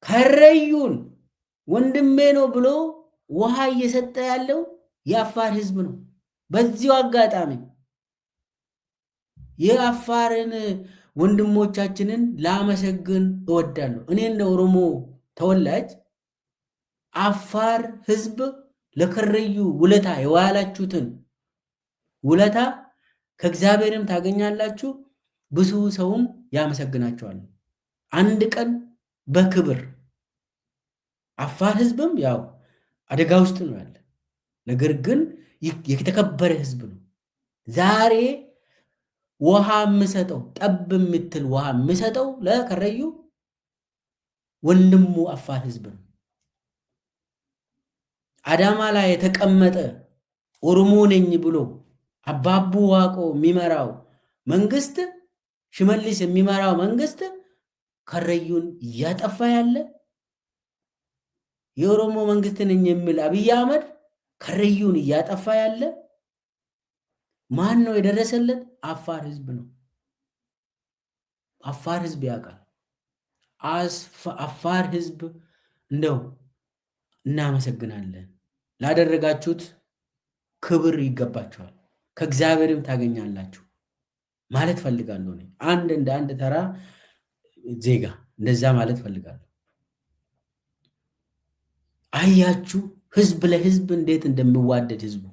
ከረዩን ወንድሜ ነው ብሎ ውሃ እየሰጠ ያለው የአፋር ህዝብ ነው። በዚሁ አጋጣሚ የአፋርን ወንድሞቻችንን ላመሰግን እወዳለሁ። እኔ እንደ ኦሮሞ ተወላጅ አፋር ህዝብ ለከረዩ ውለታ የዋላችሁትን ውለታ ከእግዚአብሔርም ታገኛላችሁ፣ ብዙ ሰውም ያመሰግናቸዋል። አንድ ቀን በክብር አፋር ህዝብም ያው አደጋ ውስጥ ነው ያለ፣ ነገር ግን የተከበረ ህዝብ ነው። ዛሬ ውሃ የምሰጠው ጠብ የምትል ውሃ የምሰጠው ለከረዩ ወንድሙ አፋር ህዝብ ነው። አዳማ ላይ የተቀመጠ ኦሮሞ ነኝ ብሎ አባቡ ዋቆ የሚመራው መንግስት፣ ሽመልስ የሚመራው መንግስት ከረዩን እያጠፋ ያለ፣ የኦሮሞ መንግስት ነኝ የሚል አብይ አህመድ ከረዩን እያጠፋ ያለ ማን ነው የደረሰለት? አፋር ህዝብ ነው። አፋር ህዝብ ያውቃል። አፋር ህዝብ እንደው እናመሰግናለን። ላደረጋችሁት ክብር ይገባችኋል፣ ከእግዚአብሔርም ታገኛላችሁ ማለት ፈልጋለሁ። እንደ አንድ ተራ ዜጋ እንደዛ ማለት ፈልጋለሁ። አያችሁ ህዝብ ለህዝብ እንዴት እንደሚዋደድ ህዝቡ